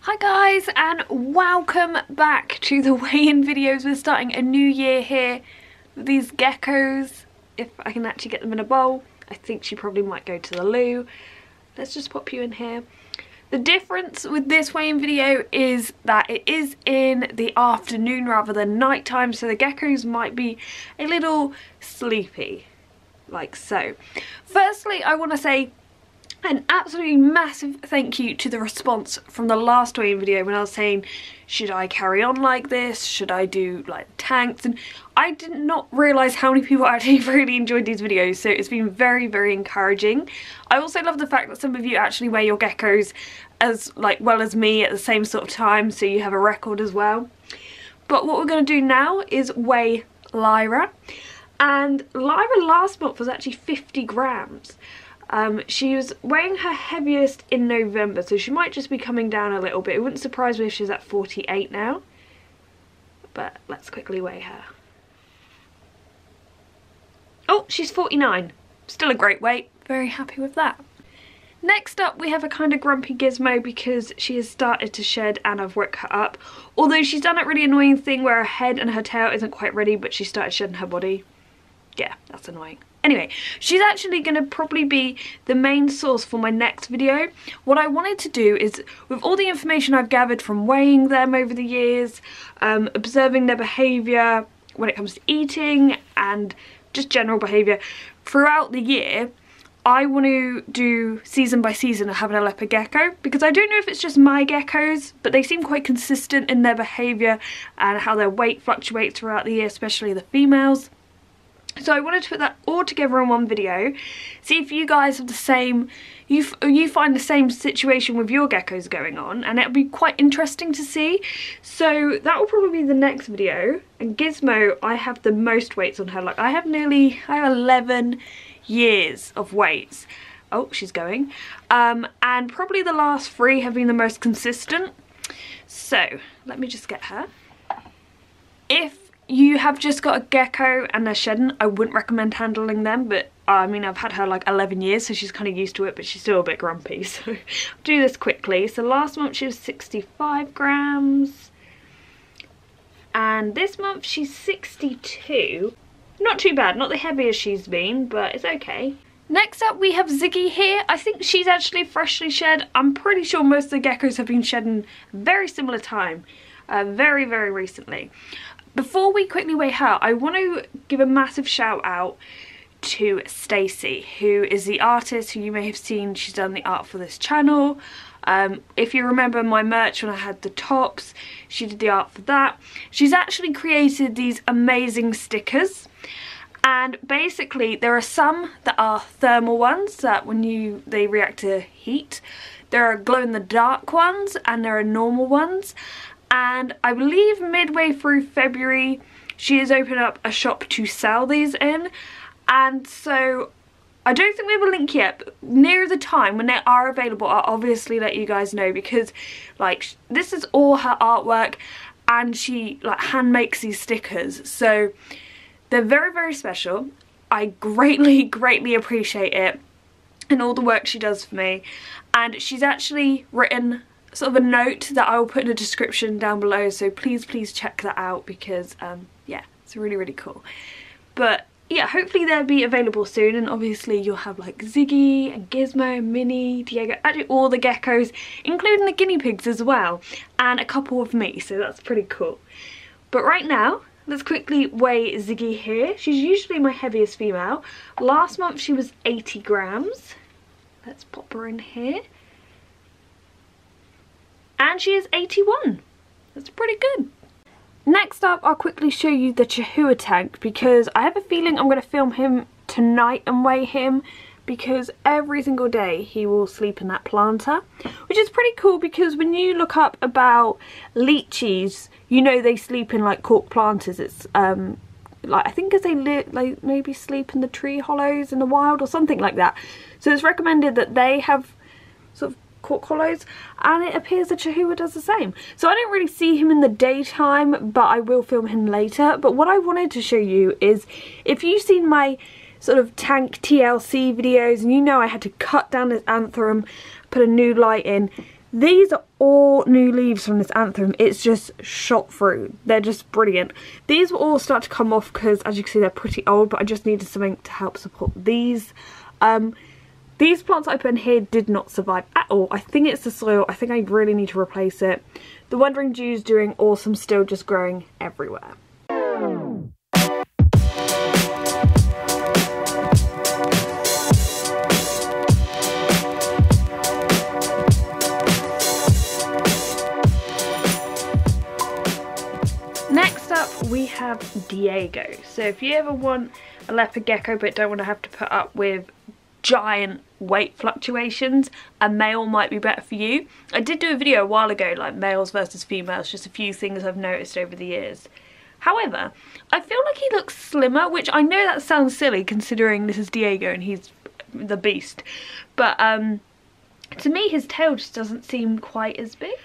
Hi guys, and welcome back to the weigh-in videos. We're starting a new year here with these geckos. If I can actually get them in a bowl. I think she probably might go to the loo. Let's just pop you in here. The difference with this weigh-in video is that it is in the afternoon rather than nighttime, so the geckos might be a little sleepy, like so. Firstly, I want to say an absolutely massive thank you to the response from the last weigh-in video when I was saying, should I carry on like this? Should I do like tanks? And I did not realise how many people actually really enjoyed these videos, so it's been very, very encouraging. I also love the fact that some of you actually weigh your geckos as well as me at the same sort of time, so you have a record as well. But what we're going to do now is weigh Lyra. And Lyra last month was actually 50 grams. She was weighing her heaviest in November, so she might just be coming down a little bit. It wouldn't surprise me if she's at 48 now. But let's quickly weigh her. Oh, she's 49. Still a great weight. Very happy with that. Next up, we have a kind of grumpy Gizmo because she has started to shed and I've woke her up. Although she's done that really annoying thing where her head and her tail isn't quite ready, but she started shedding her body. Yeah, that's annoying. Anyway, she's actually going to probably be the main source for my next video. What I wanted to do is, with all the information I've gathered from weighing them over the years, observing their behaviour when it comes to eating and just general behaviour throughout the year, I want to do season by season of having a leopard gecko, because I don't know if it's just my geckos, but they seem quite consistent in their behaviour and how their weight fluctuates throughout the year, especially the females. So I wanted to put that all together in one video, see if you guys have the same, you find the same situation with your geckos going on, and it'll be quite interesting to see. So that will probably be the next video. And Gizmo, I have the most weights on her. Like I have 11 years of weights. Oh, she's going. And probably the last 3 have been the most consistent. So let me just get her. If you have just got a gecko and they're shedding, I wouldn't recommend handling them, but I mean I've had her like 11 years, so she's kind of used to it, but she's still a bit grumpy, so I'll do this quickly. So last month she was 65 grams and this month she's 62. Not too bad, not the heaviest she's been, but it's okay. Next up we have Ziggy here. I think she's actually freshly shed. I'm pretty sure most of the geckos have been shedding very similar time, very, very recently. Before we quickly weigh her, I want to give a massive shout out to Stacey, who is the artist who you may have seen. She's done the art for this channel. If you remember my merch when I had the tops, she did the art for that. She's actually created these amazing stickers. And basically there are some that are thermal ones that when they react to heat. There are glow in the dark ones and there are normal ones. And I believe midway through February she has opened up a shop to sell these in, and so I don't think we have a link yet, but near the time when they are available I'll obviously let you guys know, because like this is all her artwork and she like hand makes these stickers, so they're very, very special. I greatly appreciate it and all the work she does for me, and she's actually written sort of a note that I will put in the description down below, so please check that out, because yeah, it's really, really cool. But yeah, hopefully they'll be available soon, and obviously you'll have like Ziggy and Gizmo, Minnie, Diego, actually all the geckos, including the guinea pigs as well, and a couple of me, so that's pretty cool. But right now, let's quickly weigh Ziggy here. She's usually my heaviest female. Last month she was 80 grams. Let's pop her in here. And she is 81. That's pretty good. Next up, I'll quickly show you the Chihuahua tank, because I have a feeling I'm going to film him tonight and weigh him, because every single day he will sleep in that planter, which is pretty cool, because when you look up about leeches, you know they sleep in like cork planters. It's like I think as they like maybe sleep in the tree hollows in the wild or something like that. So it's recommended that they have sort of cork hollows, and it appears that Chihuahua does the same. So I don't really see him in the daytime, but I will film him later. But what I wanted to show you is, if you've seen my sort of tank TLC videos and you know I had to cut down this anthem, put a new light in, These are all new leaves from this anthem. It's just shot through. They're just brilliant. These will all start to come off because, as you can see, they're pretty old, but I just needed something to help support these. These plants I put in here did not survive at all. I think it's the soil. I think I really need to replace it. The Wandering Jew's doing awesome still, just growing everywhere. Next up we have Diego. So if you ever want a leopard gecko but don't want to have to put up with giant weight fluctuations, a male might be better for you. I did do a video a while ago, like males versus females, just a few things I've noticed over the years. However, I feel like he looks slimmer, which I know that sounds silly considering this is Diego and he's the beast, but to me his tail just doesn't seem quite as big.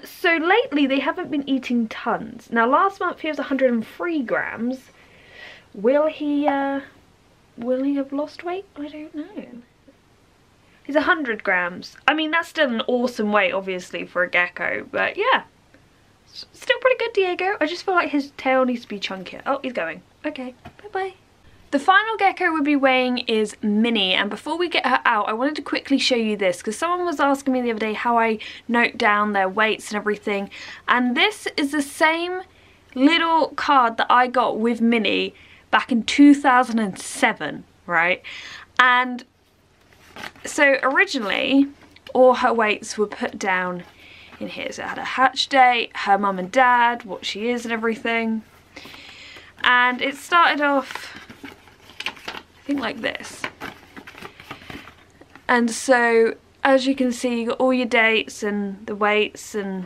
So lately they haven't been eating tons. Now last month he was 103 grams. Will he have lost weight? I don't know. He's 100 grams. I mean, that's still an awesome weight, obviously, for a gecko. But yeah, still pretty good, Diego. I just feel like his tail needs to be chunkier. Oh, he's going. Okay, bye-bye. The final gecko we'll be weighing is Minnie. And before we get her out, I wanted to quickly show you this, because someone was asking me the other day how I note down their weights and everything. And this is the same little card that I got with Minnie back in 2007, right? And so originally all her weights were put down in here. So it had a hatch date, her mum and dad, what she is and everything. And it started off, I think, like this. And so as you can see, you got all your dates and the weights, and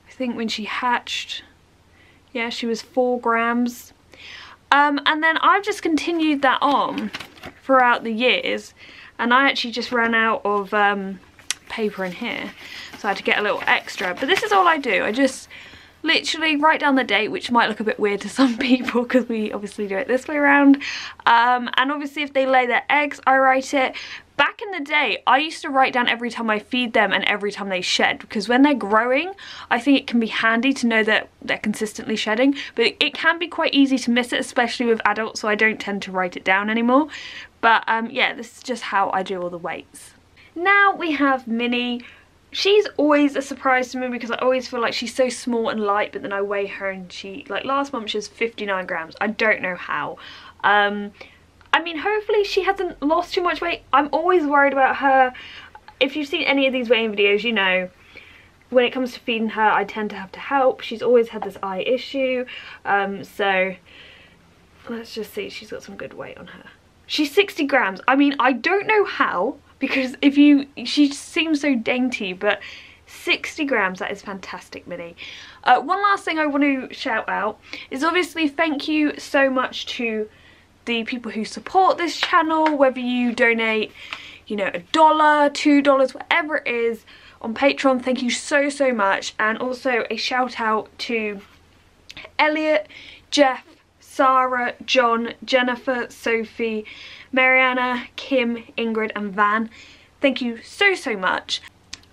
I think when she hatched, yeah, she was 4 grams. And then I've just continued that on throughout the years, and I actually just ran out of paper in here, so I had to get a little extra. But this is all I do. I just literally write down the date, which might look a bit weird to some people because we obviously do it this way around. And obviously if they lay their eggs, I write it. Back in the day, I used to write down every time I feed them and every time they shed, because when they're growing, I think it can be handy to know that they're consistently shedding, but it can be quite easy to miss it, especially with adults, so I don't tend to write it down anymore. But yeah, this is just how I do all the weights. Now we have Minnie. She's always a surprise to me because I always feel like she's so small and light, but then I weigh her and she, like last month she was 59 grams. I don't know how. I mean, hopefully she hasn't lost too much weight. I'm always worried about her. If you've seen any of these weighing videos, you know, when it comes to feeding her, I tend to have to help. She's always had this eye issue. So let's just see, she's got some good weight on her. She's 60 grams. I mean, I don't know how, because she seems so dainty, but 60 grams, that is fantastic, Minnie. One last thing I want to shout out is obviously thank you so much to the people who support this channel, whether you donate, you know, $1, $2, whatever it is on Patreon. Thank you so, so much. And also a shout out to Elliot, Jeff, Sarah, John, Jennifer, Sophie, Mariana, Kim, Ingrid and Van. Thank you so, so much.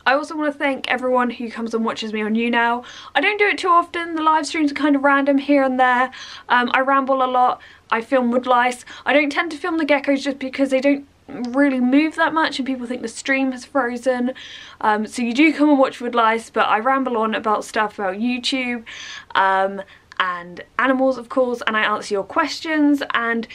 I also want to thank everyone who comes and watches me on YouNow. I don't do it too often. The live streams are kind of random here and there. I ramble a lot. I film woodlice. I don't tend to film the geckos just because they don't really move that much and people think the stream has frozen. So you do come and watch woodlice, but I ramble on about stuff about YouTube and animals, of course, and I answer your questions. And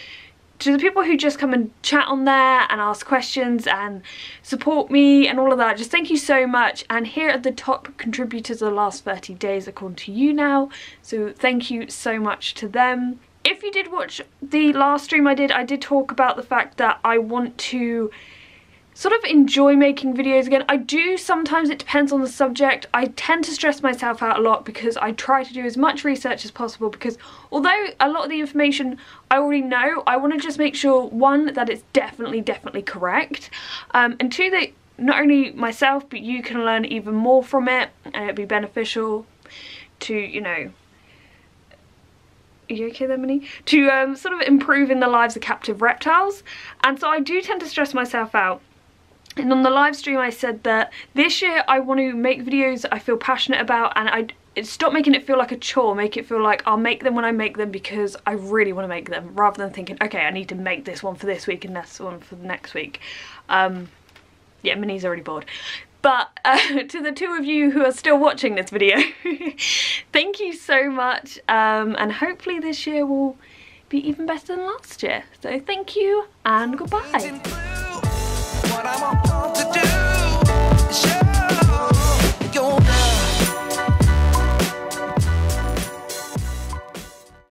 to the people who just come and chat on there and ask questions and support me and all of that, just thank you so much. And here are the top contributors of the last 30 days according to YouNow, so thank you so much to them. If you did watch the last stream I did talk about the fact that I want to sort of enjoy making videos again. I do sometimes, it depends on the subject. I tend to stress myself out a lot because I try to do as much research as possible, because although a lot of the information I already know, I want to just make sure, one, that it's definitely correct, and two, that not only myself but you can learn even more from it and it'd be beneficial to, you know, are you okay there, Minnie? To sort of improve in the lives of captive reptiles. And so I do tend to stress myself out. And on the live stream I said that this year I want to make videos I feel passionate about, and stop making it feel like a chore, make it feel like I'll make them when I make them because I really want to make them, rather than thinking, okay, I need to make this one for this week and this one for the next week. Yeah, Minnie's already bored. But to the two of you who are still watching this video, thank you so much, and hopefully this year will be even better than last year. So thank you and goodbye.